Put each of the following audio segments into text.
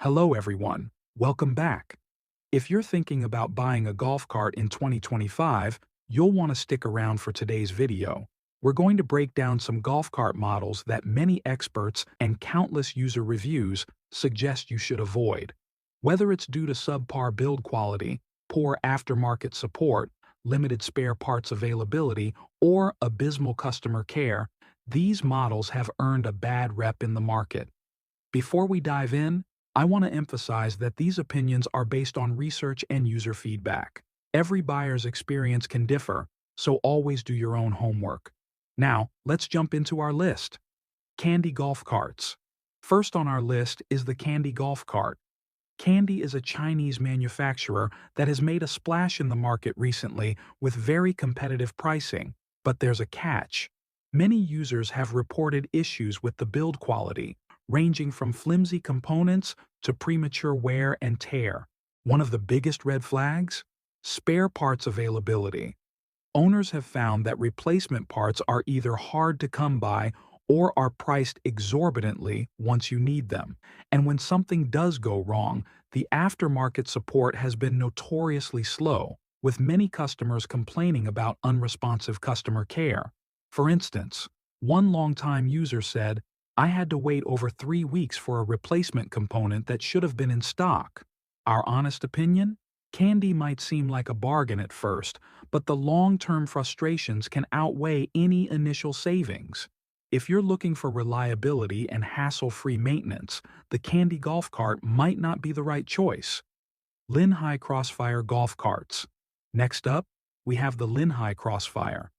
Hello everyone, welcome back. If you're thinking about buying a golf cart in 2025, you'll want to stick around for today's video. We're going to break down some golf cart models that many experts and countless user reviews suggest you should avoid. Whether it's due to subpar build quality, poor aftermarket support, limited spare parts availability, or abysmal customer care, these models have earned a bad rep in the market. Before we dive in, I want to emphasize that these opinions are based on research and user feedback. Every buyer's experience can differ, so always do your own homework. Now, let's jump into our list. Kandi golf carts. First on our list is the Kandi golf cart. Kandi is a Chinese manufacturer that has made a splash in the market recently with very competitive pricing, but there's a catch. Many users have reported issues with the build quality, ranging from flimsy components to premature wear and tear. One of the biggest red flags? Spare parts availability. Owners have found that replacement parts are either hard to come by or are priced exorbitantly once you need them. And when something does go wrong, the aftermarket support has been notoriously slow, with many customers complaining about unresponsive customer care. For instance, one longtime user said, "I had to wait over 3 weeks for a replacement component that should have been in stock." Our honest opinion? Kandi might seem like a bargain at first, but the long-term frustrations can outweigh any initial savings. If you're looking for reliability and hassle-free maintenance, the Kandi golf cart might not be the right choice. Linhai Crossfire golf carts. Next up, we have the Linhai Crossfire.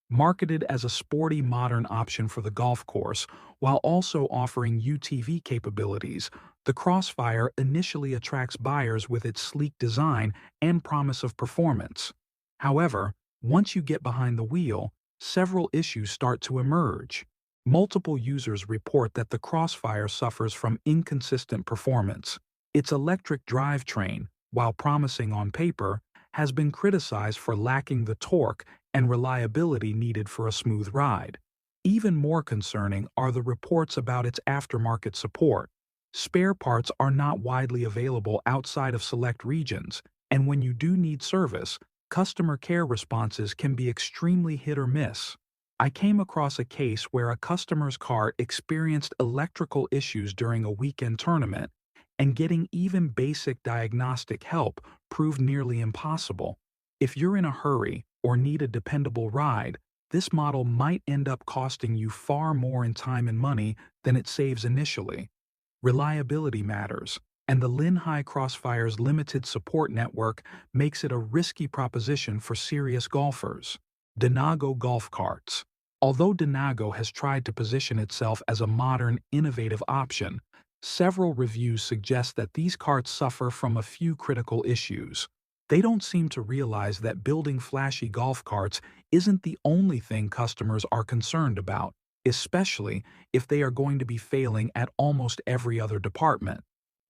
Marketed as a sporty modern option for the golf course, while also offering UTV capabilities, the Crossfire initially attracts buyers with its sleek design and promise of performance. However, once you get behind the wheel, several issues start to emerge. Multiple users report that the Crossfire suffers from inconsistent performance. Its electric drivetrain, while promising on paper, has been criticized for lacking the torque and reliability needed for a smooth ride. Even more concerning are the reports about its aftermarket support. Spare parts are not widely available outside of select regions, and when you do need service, customer care responses can be extremely hit or miss. I came across a case where a customer's cart experienced electrical issues during a weekend tournament, and getting even basic diagnostic help proved nearly impossible. If you're in a hurry or need a dependable ride, this model might end up costing you far more in time and money than it saves initially. Reliability matters, and the Linhai Crossfire's limited support network makes it a risky proposition for serious golfers. Denago golf carts. Although Denago has tried to position itself as a modern, innovative option, several reviews suggest that these carts suffer from a few critical issues. They don't seem to realize that building flashy golf carts isn't the only thing customers are concerned about, especially if they are going to be failing at almost every other department.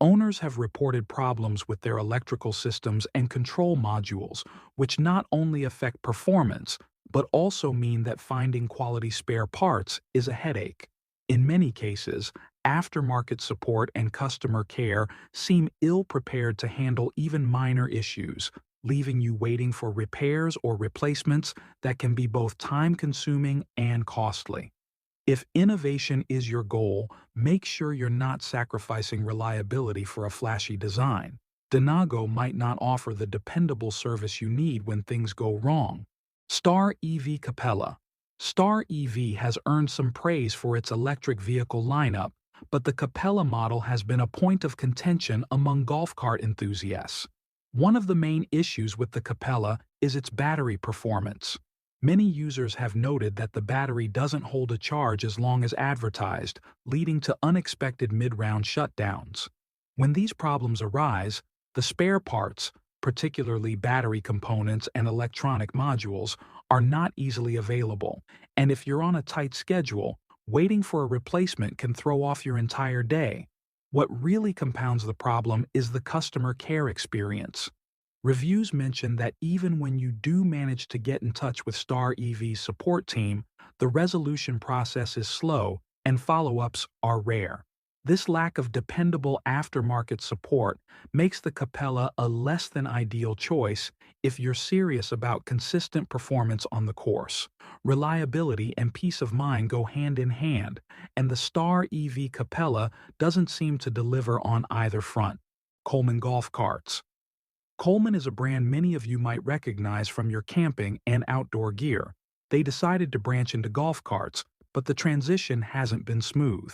Owners have reported problems with their electrical systems and control modules, which not only affect performance, but also mean that finding quality spare parts is a headache. In many cases, aftermarket support and customer care seem ill-prepared to handle even minor issues, leaving you waiting for repairs or replacements that can be both time-consuming and costly. If innovation is your goal, make sure you're not sacrificing reliability for a flashy design. Denago might not offer the dependable service you need when things go wrong. Star EV Capella. Star EV has earned some praise for its electric vehicle lineup, but the Capella model has been a point of contention among golf cart enthusiasts. One of the main issues with the Capella is its battery performance. Many users have noted that the battery doesn't hold a charge as long as advertised, leading to unexpected mid-round shutdowns. When these problems arise, the spare parts, particularly battery components and electronic modules, are not easily available, and if you're on a tight schedule, waiting for a replacement can throw off your entire day. What really compounds the problem is the customer care experience. Reviews mention that even when you do manage to get in touch with Star EV's support team, the resolution process is slow and follow-ups are rare. This lack of dependable aftermarket support makes the Capella a less than ideal choice if you're serious about consistent performance on the course. Reliability and peace of mind go hand in hand, and the Star EV Capella doesn't seem to deliver on either front. Coleman Golf Carts. Coleman is a brand many of you might recognize from your camping and outdoor gear. They decided to branch into golf carts, but the transition hasn't been smooth.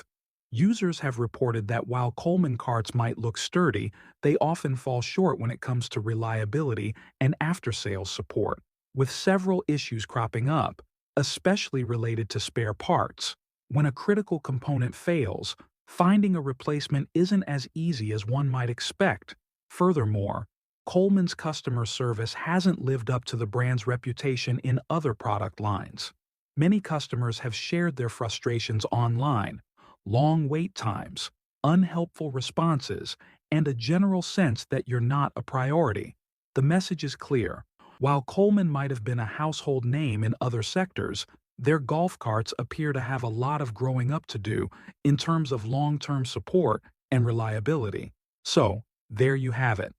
Users have reported that while Coleman carts might look sturdy, they often fall short when it comes to reliability and after-sales support, with several issues cropping up, especially related to spare parts. When a critical component fails, finding a replacement isn't as easy as one might expect. Furthermore, Coleman's customer service hasn't lived up to the brand's reputation in other product lines. Many customers have shared their frustrations online: long wait times, unhelpful responses, and a general sense that you're not a priority. The message is clear. While Coleman might have been a household name in other sectors, their golf carts appear to have a lot of growing up to do in terms of long-term support and reliability. So, there you have it.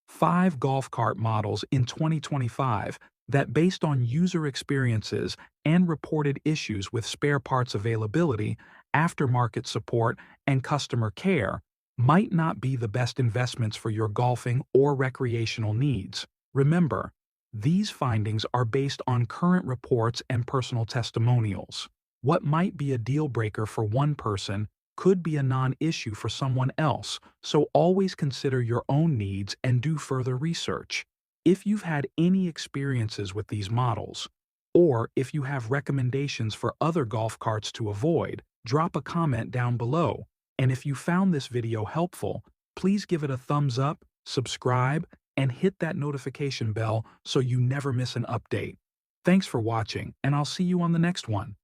5 golf cart models in 2025 that, based on user experiences and reported issues with spare parts availability, aftermarket support, and customer care, might not be the best investments for your golfing or recreational needs. Remember, these findings are based on current reports and personal testimonials. What might be a deal breaker for one person could be a non-issue for someone else, so always consider your own needs and do further research. If you've had any experiences with these models, or if you have recommendations for other golf carts to avoid, drop a comment down below. And if you found this video helpful, please give it a thumbs up, subscribe, and hit that notification bell so you never miss an update. Thanks for watching, and I'll see you on the next one.